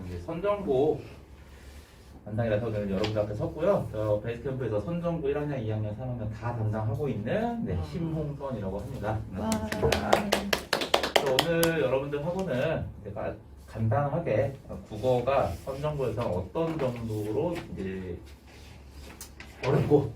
이제 선정고 담당이라서 여러분들 앞에 섰고요. 저 베이스캠프에서 선정고 1학년, 2학년, 3학년 다 담당하고 있는 심홍선이라고 합니다. 오늘 여러분들 학원은 제가 간단하게 국어가 선정고에서 어떤 정도로 이제 어렵고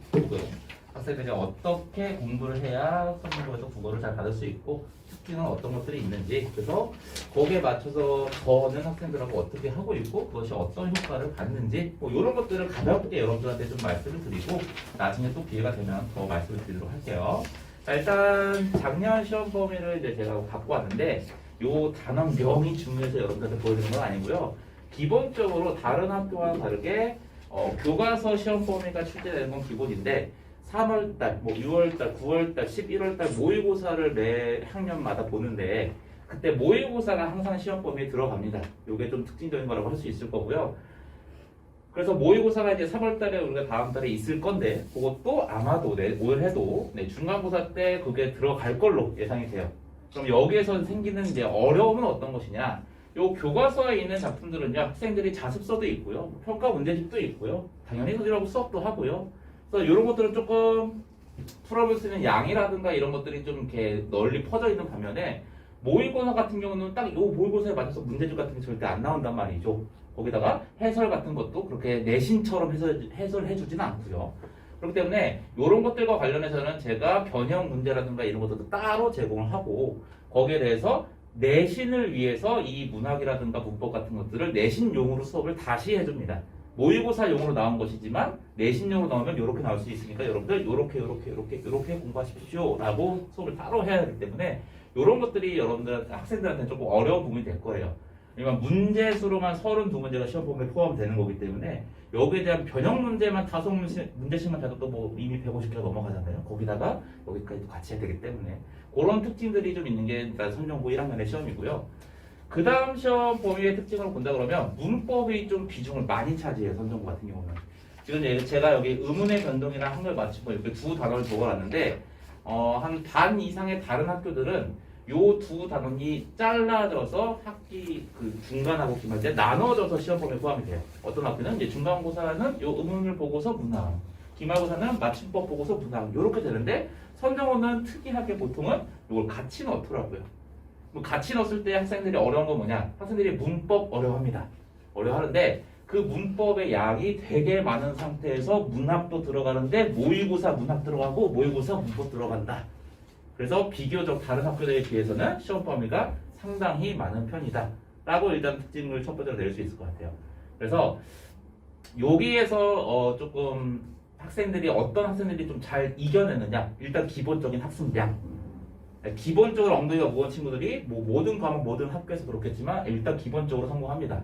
학생들이 어떻게 공부를 해야 선정고에서 국어를 잘 받을 수 있고 특징은 어떤 것들이 있는지, 그래서 거기에 맞춰서 저는 학생들하고 어떻게 하고 있고 그것이 어떤 효과를 받는지 뭐 이런 것들을 가볍게 여러분들한테 좀 말씀을 드리고 나중에 또 기회가 되면 더 말씀을 드리도록 할게요. 자, 일단 작년 시험 범위를 이제 제가 갖고 왔는데 요 단원명이 중요해서 여러분들한테 보여드리는 건 아니고요. 기본적으로 다른 학교와는 다르게 교과서 시험 범위가 출제되는 건 기본인데 3월달, 뭐 6월달, 9월달, 11월달 모의고사를 매 학년마다 보는데 그때 모의고사가 항상 시험 범위에 들어갑니다. 이게 좀 특징적인 거라고 할 수 있을 거고요. 그래서 모의고사가 이제 3월달에 우리가 다음 달에 있을 건데 그것도 아마도 올해도 중간고사 때 그게 들어갈 걸로 예상이 돼요. 그럼 여기에서 생기는 이제 어려움은 어떤 것이냐? 요 교과서에 있는 작품들은요 학생들이 자습서도 있고요, 평가 문제집도 있고요, 당연히 소리라고 수업도 하고요. 그래서 이런 것들은 조금 풀어볼 수 있는 양이라든가 이런 것들이 좀 이렇게 널리 퍼져 있는 반면에 모의고사 같은 경우는 딱 이 모의고사에 맞춰서 문제집 같은 게 절대 안 나온단 말이죠. 거기다가 해설 같은 것도 그렇게 내신처럼 해설해주지는 않고요. 그렇기 때문에 이런 것들과 관련해서는 제가 변형 문제라든가 이런 것들도 따로 제공을 하고 거기에 대해서 내신을 위해서 이 문학이라든가 문법 같은 것들을 내신용으로 수업을 다시 해줍니다. 모의고사용으로 나온 것이지만 내신용으로 나오면 이렇게 나올 수 있으니까 여러분들 이렇게 공부하십시오 라고 수업을 따로 해야 하기 때문에 이런 것들이 여러분들 학생들한테는 조금 어려운 부분이 될 거예요. 왜냐면 문제수로만 32문제가 시험 범위에 포함되는 거기 때문에 여기에 대한 변형 문제만 5문제씩만 돼도 뭐 이미 150개가 넘어가잖아요. 거기다가 여기까지도 같이 해야 되기 때문에 그런 특징들이 좀 있는 게 일단 선정고 1학년의 시험이고요. 그 다음 시험 범위의 특징을 본다 그러면 문법이 좀 비중을 많이 차지해요. 선정고 같은 경우는. 지금 제가 여기 의문의 변동이나 한글 맞춤법 이렇게 두 단어를 적어놨는데 한 반 이상의 다른 학교들은 요 두 단원이 잘라져서 학기 그 중간하고 기말때 나눠져서 시험 범위에 포함이 돼요. 어떤 학교는 이제 중간고사는 요 의문을 보고서 문항, 기말고사는 맞춤법 보고서 문항 요렇게 되는데 선정고는 특이하게 보통은 이걸 같이 넣더라고요. 같이 넣었을 때 학생들이 어려운 건 뭐냐? 학생들이 문법 어려워합니다. 어려워하는데 그 문법의 양이 되게 많은 상태에서 문학도 들어가는데 모의고사 문학 들어가고 모의고사 문법 들어간다. 그래서 비교적 다른 학교들에 비해서는 시험 범위가 상당히 많은 편이다 라고 일단 특징을 첫 번째로 내릴 수 있을 것 같아요. 그래서 여기에서 조금 학생들이 어떤 학생들이 좀 잘 이겨내느냐, 일단 기본적인 학습량, 기본적으로 엉덩이가 무거운 친구들이 뭐 모든 과목 모든 학교에서 그렇겠지만 일단 기본적으로 성공합니다.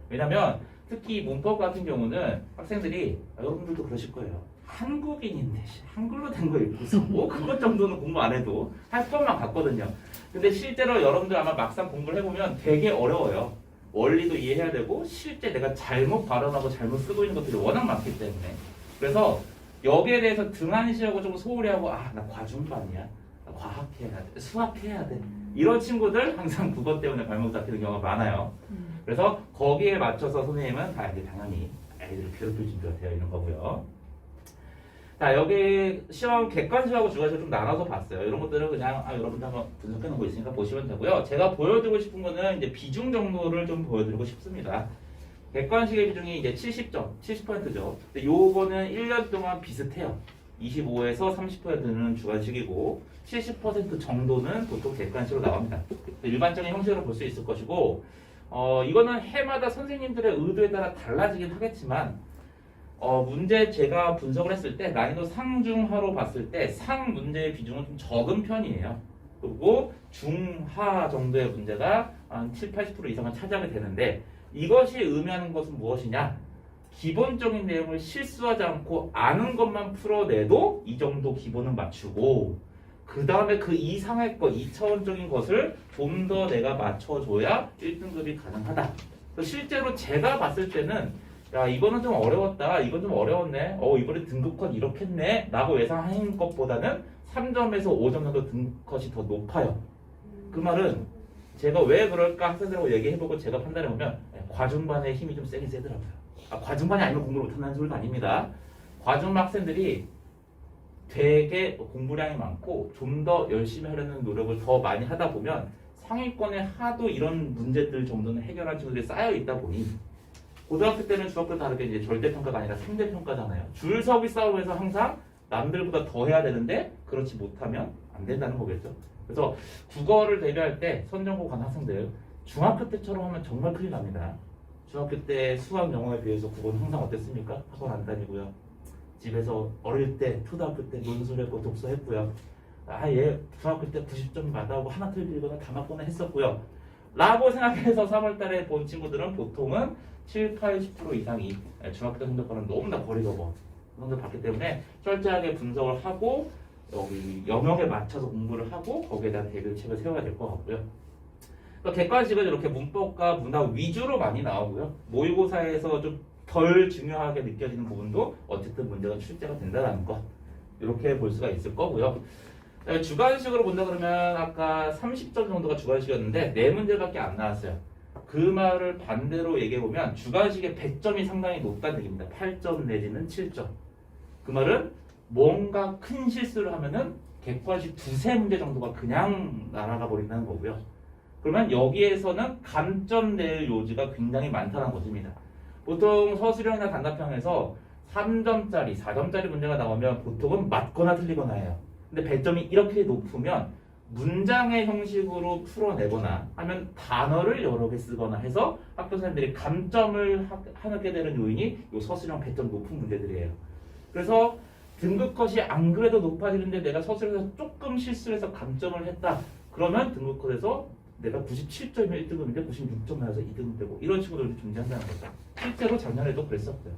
왜냐면 특히 문법 같은 경우는 학생들이 여러분들도 그러실 거예요. 한국인인데 한글로 된 거 읽고서 뭐 그것 정도는 공부 안 해도 할 것만 같거든요. 근데 실제로 여러분들 아마 막상 공부를 해보면 되게 어려워요. 원리도 이해해야 되고 실제 내가 잘못 발언하고 잘못 쓰고 있는 것들이 워낙 많기 때문에. 그래서 여기에 대해서 등한시하고 좀 소홀히 하고 나 과중반이야, 나 과학해야 돼, 수학해야 돼, 이런 친구들 항상 그것 때문에 발목 잡히는 경우가 많아요. 그래서 거기에 맞춰서 선생님은 이제 당연히 애들을 괴롭힐 준비가 되어 있는 거고요. 자, 여기 시험 객관식하고 주관식 좀 나눠서 봤어요. 이런 것들은 그냥 여러분들 한번 분석해 놓은 거 있으니까 보시면 되고요. 제가 보여드리고 싶은 거는 이제 비중 정도를 좀 보여드리고 싶습니다. 객관식의 비중이 이제 70점, 70%죠. 근데 요거는 1년 동안 비슷해요. 25에서 30%는 주관식이고 70% 정도는 보통 객관식으로 나옵니다. 일반적인 형식으로 볼 수 있을 것이고 이거는 해마다 선생님들의 의도에 따라 달라지긴 하겠지만 문제 제가 분석을 했을 때 난이도 상중하로 봤을 때 상 문제의 비중은 좀 적은 편이에요. 그리고 중하 정도의 문제가 한 7, 80% 이상은 차지하게 되는데 이것이 의미하는 것은 무엇이냐? 기본적인 내용을 실수하지 않고 아는 것만 풀어내도 이 정도 기본은 맞추고 그 다음에 그 이상의 것, 2차원적인 것을 좀 더 내가 맞춰줘야 1등급이 가능하다. 실제로 제가 봤을 때는 야 이거는 좀 어려웠다, 이건 좀 어려웠네, 이번에 등급컷 이렇게 했네 라고 예상한 것보다는 3점에서 5점 정도 등급컷이 더 높아요. 그 말은 제가 왜 그럴까 학생들하고 얘기해보고 제가 판단해보면 과중반의 힘이 좀 세긴 세더라고요. 과중반이 아니면 공부를 못한다는 소리도 아닙니다. 과중반 학생들이 되게 공부량이 많고 좀 더 열심히 하려는 노력을 더 많이 하다 보면 상위권에 하도 이런 문제들 정도는 해결한 친구들이 쌓여 있다 보니 고등학교 때는 중학교 다르게 이제 절대평가가 아니라 상대평가잖아요. 줄서기 싸움에서 항상 남들보다 더 해야 되는데 그렇지 못하면 안 된다는 거겠죠. 그래서 국어를 대비할 때 선정고 간 학생들 중학교 때처럼 하면 정말 큰일 납니다. 중학교 때 수학 영어에 비해서 국어는 항상 어땠습니까? 학원 안 다니고요. 집에서 어릴 때 초등학교 때 논술했고 독서했고요. 얘 중학교 때 90점 맞아오고 하나 틀리거나 다 맞거나 했었고요. 라고 생각해서 3월달에 본 친구들은 보통은 7, 80% 이상이 중학교 때 성적과는 너무나 거리가 먼 성적을 봤기 때문에 철저하게 분석을 하고 여기 영역에 맞춰서 공부를 하고 거기에 대한 대비책을 세워야 될 것 같고요. 그러니까 객관식은 이렇게 문법과 문학 위주로 많이 나오고요. 모의고사에서 좀 덜 중요하게 느껴지는 부분도 어쨌든 문제가 출제가 된다는 것 이렇게 볼 수가 있을 거고요. 주관식으로 본다 그러면 아까 30점 정도가 주관식이었는데 4문제밖에 안 나왔어요. 그 말을 반대로 얘기해보면 주관식의 100점이 상당히 높다는 얘기입니다. 8점 내지는 7점. 그 말은 뭔가 큰 실수를 하면은 객관식 2-3문제 정도가 그냥 날아가 버린다는 거고요. 그러면 여기에서는 감점 낼 요지가 굉장히 많다는 것입니다. 보통 서술형이나 단답형에서 3점짜리, 4점짜리 문제가 나오면 보통은 맞거나 틀리거나 해요. 근데 배점이 이렇게 높으면 문장의 형식으로 풀어내거나 하면 단어를 여러 개 쓰거나 해서 학교 선생님들이 감점을 하게 되는 요인이 이 서술형 배점 높은 문제들이에요. 그래서 등급 컷이 안 그래도 높아지는데 내가 서술에서 조금 실수를 해서 감점을 했다. 그러면 등급 컷에서 내가 97점이면 1등급인데 96점 나와서 2등급 되고 이런 친구들도 존재한다는 거죠. 실제로 작년에도 그랬었고요.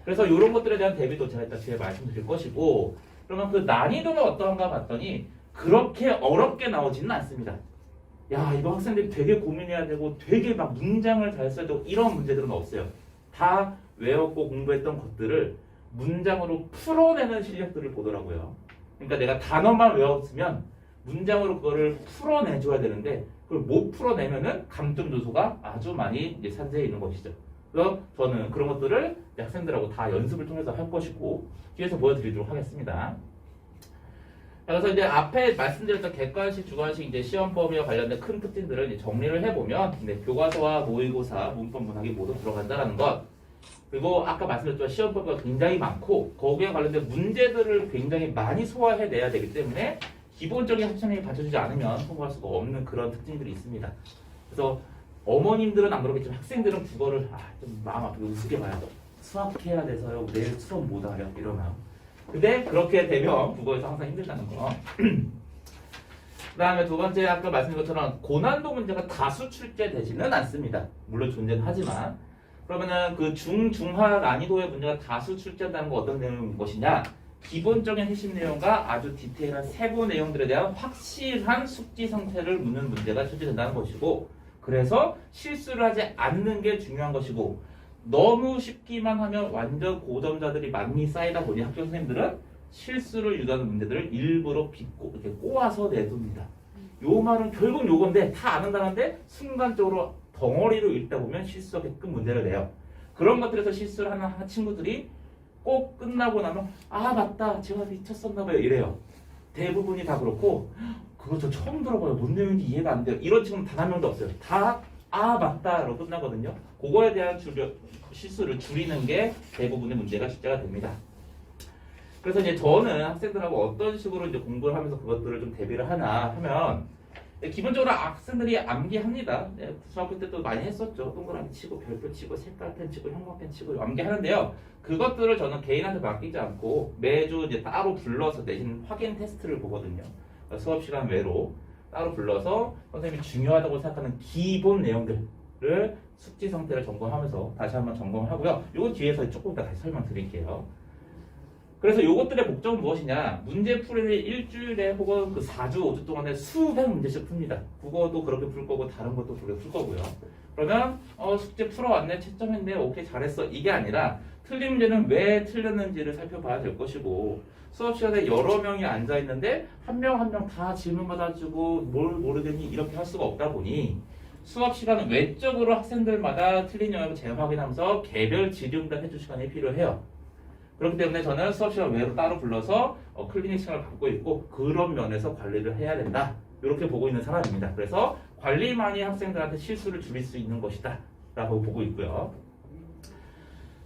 그래서 이런 것들에 대한 대비도 제가 이따 뒤에 말씀드릴 것이고 그러면 그 난이도가 어떠한가 봤더니 그렇게 어렵게 나오지는 않습니다. 야, 이거 학생들이 되게 고민해야 되고 되게 막 문장을 잘 써야 되고 이런 문제들은 없어요. 다 외웠고 공부했던 것들을 문장으로 풀어내는 실력들을 보더라고요. 그러니까 내가 단어만 외웠으면 문장으로 그거를 풀어내줘야 되는데 그걸 못 풀어내면은 감점 요소가 아주 많이 이제 산재해 있는 것이죠. 그래서 저는 그런 것들을 학생들하고 다 연습을 통해서 할 것이고 뒤에서 보여드리도록 하겠습니다. 그래서 이제 앞에 말씀드렸던 객관식, 주관식 이제 시험 범위와 관련된 큰 특징들을 이제 정리를 해보면 교과서와 모의고사, 문법, 문학이 모두 들어간다는 것. 그리고 아까 말씀드렸지만 시험 범위가 굉장히 많고 거기에 관련된 문제들을 굉장히 많이 소화해내야 되기 때문에 기본적인 학습력이 받쳐주지 않으면 통과할 수가 없는 그런 특징들이 있습니다. 그래서 어머님들은 안 그러겠지만 학생들은 국어를 좀 마음 아프게 우습게 봐요. 수학해야 돼서요. 내일 수업 못 하려 이러나. 근데 그렇게 되면 국어에서 항상 힘들다는 거. 그 다음에 두 번째 아까 말씀드린 것처럼 고난도 문제가 다수 출제되지는 않습니다. 물론 존재는 하지만 그러면은 그 중하 난이도의 문제가 다수 출제한다는 건 어떤 내용인 것이냐? 기본적인 핵심 내용과 아주 디테일한 세부 내용들에 대한 확실한 숙지 상태를 묻는 문제가 출제된다는 것이고 그래서 실수를 하지 않는 게 중요한 것이고 너무 쉽기만 하면 완전 고점자들이 많이 쌓이다 보니 학교 선생님들은 실수를 유도하는 문제들을 일부러 빗고 이렇게 꼬아서 내둡니다. 요 말은 결국 요건데 다 아는다는데 순간적으로 덩어리로 읽다 보면 실수하게끔 문제를 내요. 그런 것들에서 실수를 하는 친구들이 꼭 끝나고 나면 맞다 제가 미쳤었나 봐요 이래요. 대부분이 다 그렇고 그거 저 처음 들어봐요. 뭔 내용인지 이해가 안 돼요. 이런 친구는 단 한 명도 없어요. 다 맞다로 끝나거든요. 그거에 대한 실수를 줄이는 게 대부분의 문제가 출제가 됩니다. 그래서 이제 저는 학생들하고 어떤 식으로 이제 공부를 하면서 그것들을 좀 대비를 하나 하면 기본적으로 학생들이 암기합니다. 중학교 때도 많이 했었죠. 동그라미 치고 별표 치고 색깔펜 치고 형광펜 치고 암기하는데요. 그것들을 저는 개인한테 맡기지 않고 매주 이제 따로 불러서 내신 확인 테스트를 보거든요. 수업 시간 외로 따로 불러서 선생님이 중요하다고 생각하는 기본 내용들을 숙지 상태를 점검하면서 다시 한번 점검을 하고요. 이거 뒤에서 조금 이따 다시 설명드릴게요. 그래서 이것들의 목적은 무엇이냐? 문제 풀이를 일주일에 혹은 그 4주, 5주 동안에 수백 문제씩 풉니다. 국어도 그렇게 풀 거고 다른 것도 그렇게 풀 거고요. 그러면 숙제 풀어왔네, 채점했네, 오케이 잘했어 이게 아니라 틀린 문제는 왜 틀렸는지를 살펴봐야 될 것이고 수업 시간에 여러 명이 앉아 있는데 한 명 한 명 다 질문 받아주고 뭘 모르겠니 이렇게 할 수가 없다 보니 수업 시간은 외적으로 학생들마다 틀린 영역을 재확인하면서 개별 질의응답 해줄 시간이 필요해요. 그렇기 때문에 저는 수업 시간 외로 따로 불러서 클리닉 시간을 갖고 있고 그런 면에서 관리를 해야 된다. 이렇게 보고 있는 사람입니다. 그래서 관리만이 학생들한테 실수를 줄일 수 있는 것이다 라고 보고 있고요.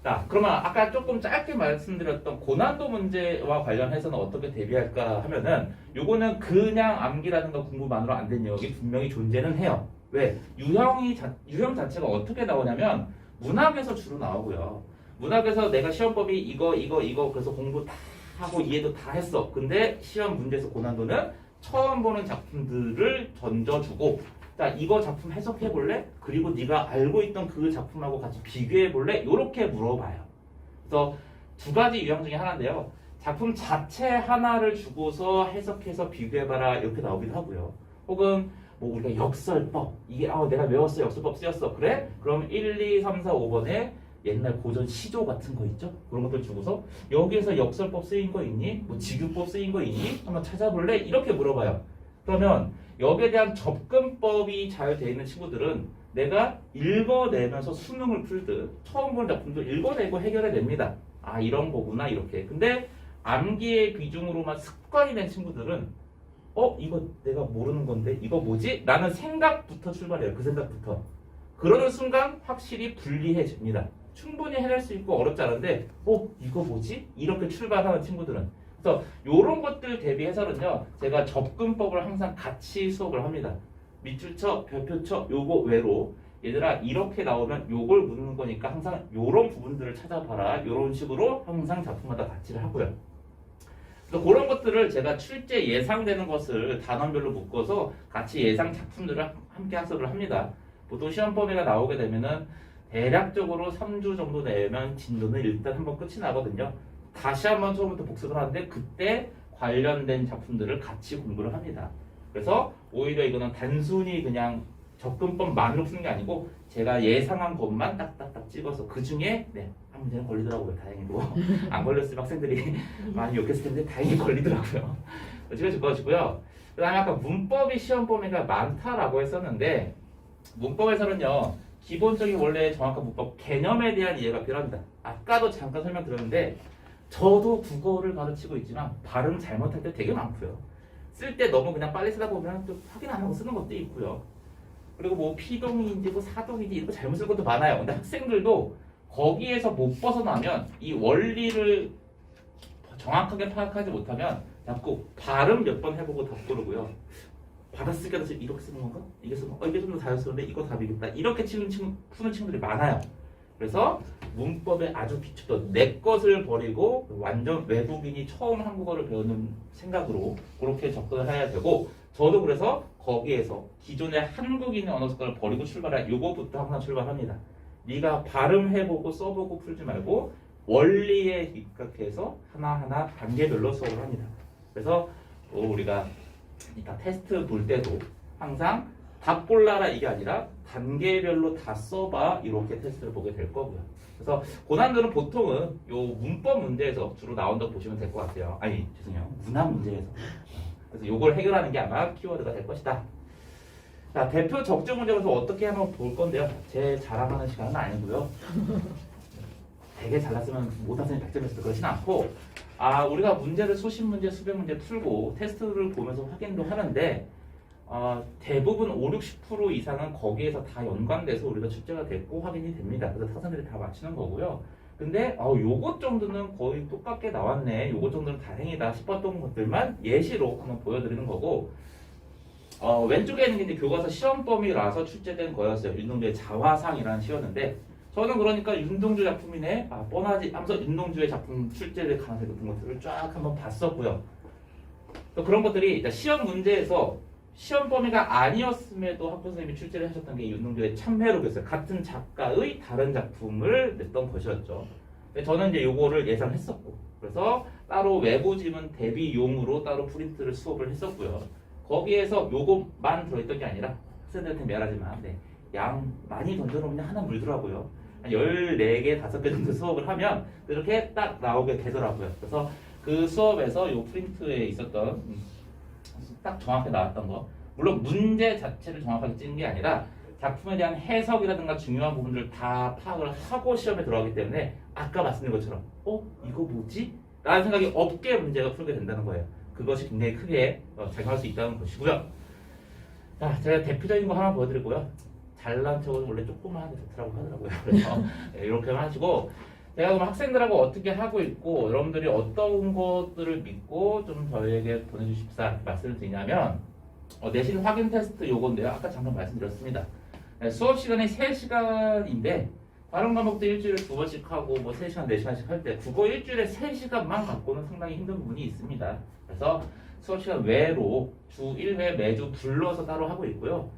자, 그러면 아까 조금 짧게 말씀드렸던 고난도 문제와 관련해서는 어떻게 대비할까 하면은 요거는 그냥 암기라든가 공부만으로 안 되는 영역이 분명히 존재는 해요. 왜? 유형 자체가 어떻게 나오냐면 문학에서 주로 나오고요. 문학에서 내가 시험법이 이거 그래서 공부 다 하고 이해도 다 했어. 근데 시험 문제에서 고난도는 처음 보는 작품들을 던져주고 자, 이거 작품 해석해 볼래? 그리고 네가 알고 있던 그 작품하고 같이 비교해 볼래? 이렇게 물어봐요. 그래서 두 가지 유형 중에 하나인데요. 작품 자체 하나를 주고서 해석해서 비교해봐라 이렇게 나오기도 하고요. 혹은 뭐 우리가 역설법 이게 내가 외웠어 역설법 쓰였어 그래? 그럼 1, 2, 3, 4, 5번에 옛날 고전 시조 같은 거 있죠? 그런 것들 주고서 여기에서 역설법 쓰인 거 있니? 뭐 직유법 쓰인 거 있니? 한번 찾아볼래? 이렇게 물어봐요. 그러면 여기에 대한 접근법이 잘 돼 있는 친구들은 내가 읽어내면서 수능을 풀듯 처음 본 작품도 읽어내고 해결해냅니다. 아 이런 거구나 이렇게. 근데 암기의 비중으로만 습관이 된 친구들은 이거 내가 모르는 건데 이거 뭐지? 라는 생각부터 출발해요. 그 생각부터. 그러는 순간 확실히 불리해집니다. 충분히 해낼 수 있고 어렵지 않은데 이거 뭐지? 이렇게 출발하는 친구들은 그래서 이런 것들 대비해서는요 제가 접근법을 항상 같이 수업을 합니다. 밑줄쳐, 별표쳐, 요거 외로 얘들아 이렇게 나오면 요걸 묻는 거니까 항상 요런 부분들을 찾아봐라 이런 식으로 항상 작품마다 같이를 하고요. 그래서 그런 것들을 제가 출제 예상되는 것을 단원별로 묶어서 같이 예상 작품들을 함께 학습을 합니다. 보통 시험 범위가 나오게 되면은 대략적으로 3주 정도 내면 진도는 일단 한번 끝이 나거든요. 다시 한번 처음부터 복습을 하는데 그때 관련된 작품들을 같이 공부를 합니다. 그래서 오히려 이거는 단순히 그냥 접근법만으로 푸는 게 아니고 제가 예상한 것만 딱딱딱 찍어서 그 중에 한 문제는 걸리더라고요. 다행히도 안 걸렸으면 학생들이 많이 욕했을 텐데 다행히 걸리더라고요. 찍어줄 것이고요. 그 다음에 아까 문법이 시험 범위가 많다라고 했었는데 문법에서는요 기본적인 원래 정확한 문법 개념에 대한 이해가 필요합니다. 아까도 잠깐 설명드렸는데 저도 국어를 가르치고 있지만 발음 잘못할 때 되게 많고요. 쓸 때 너무 그냥 빨리 쓰다 보면 또 확인 안 하고 쓰는 것도 있고요. 그리고 뭐 피동인지 뭐 사동인지 이런 거 잘못 쓸 것도 많아요. 근데 학생들도 거기에서 못 벗어나면 이 원리를 정확하게 파악하지 못하면 자꾸 발음 몇 번 해보고 덧구르고요. 받아쓰기가 이렇게 쓰는 건가? 이게 쓰는 건가? 이게 좀 더 자연스러운데 이거 답이겠다. 이렇게 푸는 친구들이 많아요. 그래서 문법에 아주 비추던 내 것을 버리고 완전 외국인이 처음 한국어를 배우는 생각으로 그렇게 접근을 해야 되고 저도 그래서 거기에서 기존의 한국인의 언어 습관을 버리고 출발할 요거부터 항상 출발합니다. 네가 발음해보고 써보고 풀지 말고 원리에 입각해서 하나하나 단계별로 수업을 합니다. 그래서 우리가 이따 테스트 볼 때도 항상 답 골라라 이게 아니라 단계별로 다 써봐 이렇게 테스트를 보게 될 거고요. 그래서 고난도는 보통은 요 문법 문제에서 주로 나온다고 보시면 될 것 같아요. 아니 죄송해요. 문학 문제에서. 그래서 요걸 해결하는 게 아마 키워드가 될 것이다. 자 대표 적중 문제에서 어떻게 하면 볼 건데요. 제 자랑하는 시간은 아니고요. 되게 잘났으면 모든 학생이 100점이었을 그렇진 않고 우리가 문제를 수십 문제, 수백 문제 풀고 테스트를 보면서 확인도 하는데 대부분 5, 60% 이상은 거기에서 다 연관돼서 우리가 출제가 됐고 확인이 됩니다. 그래서 학생들이 다 맞추는 거고요. 근데 요것 정도는 거의 똑같게 나왔네. 요것 정도는 다행이다 싶었던 것들만 예시로 한번 보여드리는 거고 왼쪽에 있는 게 이제 교과서 시험 범위라서 출제된 거였어요. 윤동주의 자화상이라는 시였는데 저는 그러니까 윤동주 작품이네 뻔하지 하면서 윤동주의 작품 출제될 가능성이 높은 것들을 쫙 한번 봤었고요. 또 그런 것들이 시험 문제에서 시험 범위가 아니었음에도 학부 선생님이 출제를 하셨던 게 윤동주의 참회록이었어요. 같은 작가의 다른 작품을 냈던 것이었죠. 근데 저는 이제 요거를 예상했었고 그래서 따로 외부 지문 대비용으로 따로 프린트를 수업을 했었고요. 거기에서 요것만 들어있던 게 아니라 학생들한테 미안하지만 양 많이 던져놓으면 하나 물더라고요. 한 14개, 5개 정도 수업을 하면 이렇게 딱 나오게 되더라고요. 그래서 그 수업에서 요 프린트에 있었던 딱 정확하게 나왔던 거 물론 문제 자체를 정확하게 찍은 게 아니라 작품에 대한 해석이라든가 중요한 부분들을 다 파악을 하고 시험에 들어가기 때문에 아까 말씀드린 것처럼 이거 뭐지? 라는 생각이 없게 문제가 풀게 된다는 거예요. 그것이 굉장히 크게 작용할 수 있다는 것이고요. 자, 제가 대표적인 거 하나 보여드리고요. 잘난 척은 원래 조그만 하게 좋더라고 하더라고요. 그래서 이렇게만 하시고 제가 그럼 학생들하고 어떻게 하고 있고 여러분들이 어떤 것들을 믿고 좀 저희에게 보내주십사 말씀을 드리냐면 내신 확인 테스트 요건데요. 아까 잠깐 말씀드렸습니다. 수업 시간이 3시간인데 다른 과목도 일주일에 2번씩 하고 뭐 3시간, 4시간씩 할 때 국어 일주일에 3시간만 갖고는 상당히 힘든 부분이 있습니다. 그래서 수업 시간 외로 주 1회 매주 불러서 따로 하고 있고요.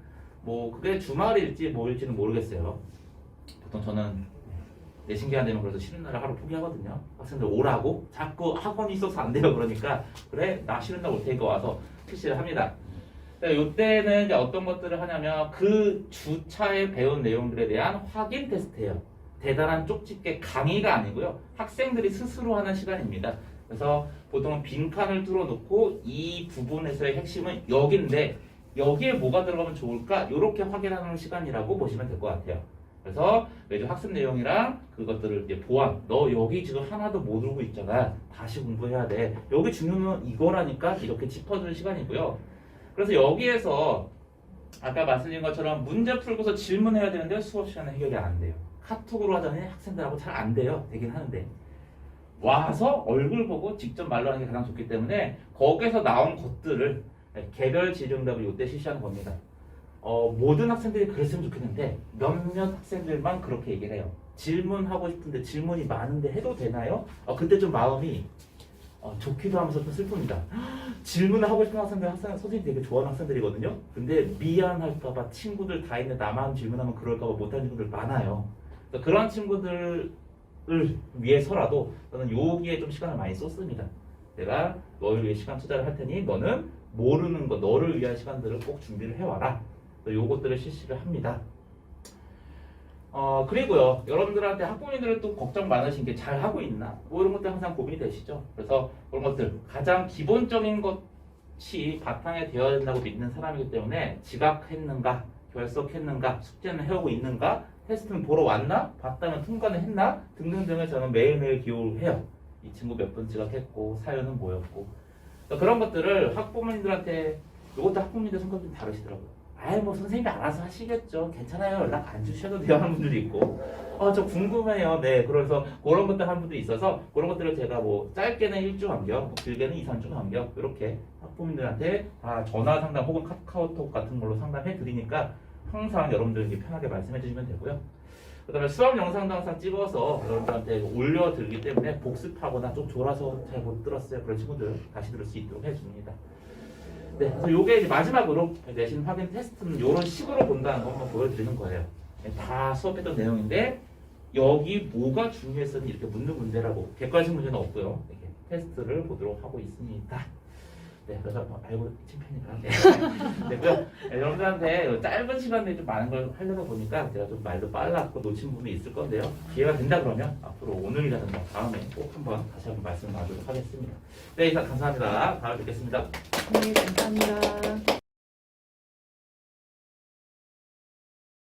뭐 그게 주말일지 뭐일지는 모르겠어요. 보통 저는 내신 기한 되면 그래서 쉬는 날을 하루 포기하거든요. 학생들 오라고 자꾸 학원이 있어서 안 돼요. 그러니까 그래 나 쉬는 날 올 테니까 와서 실시를 합니다. 이때는 이제 어떤 것들을 하냐면 그 주차에 배운 내용들에 대한 확인 테스트예요. 대단한 쪽집게 강의가 아니고요. 학생들이 스스로 하는 시간입니다. 그래서 보통 빈칸을 뚫어놓고 이 부분에서의 핵심은 여기인데 여기에 뭐가 들어가면 좋을까? 이렇게 확인하는 시간이라고 보시면 될 것 같아요. 그래서 매주 학습 내용이랑 그것들을 이제 보완. 너 여기 지금 하나도 못 울고 있잖아. 다시 공부해야 돼. 여기 중요한 이거라니까 이렇게 짚어주는 시간이고요. 그래서 여기에서 아까 말씀드린 것처럼 문제 풀고서 질문해야 되는데 수업 시간에 해결이 안 돼요. 카톡으로 하자니 학생들하고 잘 안 돼요. 되긴 하는데 와서 얼굴 보고 직접 말로 하는 게 가장 좋기 때문에 거기에서 나온 것들을 개별 질의응답을 이때 실시하는 겁니다. 모든 학생들이 그랬으면 좋겠는데 몇몇 학생들만 그렇게 얘기를 해요. 질문하고 싶은데 질문이 많은데 해도 되나요? 그때 좀 마음이 좋기도 하면서 좀 슬픕니다. 질문을 하고 싶은 학생들, 선생님 되게 좋아하는 학생들이거든요. 근데 미안할까봐 친구들 다 있는데 나만 질문하면 그럴까봐 못하는 친구들 많아요. 그런 친구들을 위해서라도 저는 여기에 좀 시간을 많이 썼습니다. 내가 너를 위해 시간 투자를 할 테니 너는 모르는 거, 너를 위한 시간들을 꼭 준비를 해와라. 요것들을 실시를 합니다. 그리고요, 여러분들한테 학부모님들은 또 걱정 많으신 게 잘 하고 있나? 뭐 이런 것들 항상 고민이 되시죠? 그래서 그런 것들, 가장 기본적인 것이 바탕에 되어야 된다고 믿는 사람이기 때문에 지각했는가, 결석했는가, 숙제는 해오고 있는가, 테스트는 보러 왔나, 봤다면 통과는 했나, 등등등을 저는 매일매일 기록을 해요. 이 친구 몇 번 지각했고, 사연은 뭐였고. 그런 것들을 학부모님들한테, 이것도 학부모님들 성격이 좀 다르시더라고요. 뭐 선생님이 알아서 하시겠죠. 괜찮아요. 연락 안 주셔도 돼요 하는 분들이 있고 저 궁금해요. 네, 그래서 그런 것들 하는 분들이 있어서 그런 것들을 제가 뭐 짧게는 1주 간격, 뭐 길게는 2, 3주 간격 이렇게 학부모님들한테 다 전화 상담 혹은 카카오톡 같은 걸로 상담해 드리니까 항상 여러분들 편하게 말씀해 주시면 되고요. 그 다음에 수업 영상도 항상 찍어서 여러분들한테 올려드리기 때문에 복습하거나 좀 졸아서 잘 못 들었어요. 그런 친구들 다시 들을 수 있도록 해줍니다. 네, 그래서 요게 이제 마지막으로 내신 확인 테스트는 이런 식으로 본다는 거 한번 보여드리는 거예요. 다 수업했던 내용인데 여기 뭐가 중요했었니 이렇게 묻는 문제라고 객관식 문제는 없고요. 이렇게 테스트를 보도록 하고 있습니다. 네, 그래서 알고 칭찬이니까. 네, 여러분들한테 짧은 시간 내에 좀 많은 걸 하려다 보니까 제가 좀 말도 빨랐고 놓친 부분이 있을 건데요. 기회가 된다 그러면 앞으로 오늘이라든가 다음에 꼭 한번 다시 한번 말씀 나누도록 하겠습니다. 네, 이상 감사합니다. 다음에 뵙겠습니다. 네, 감사합니다.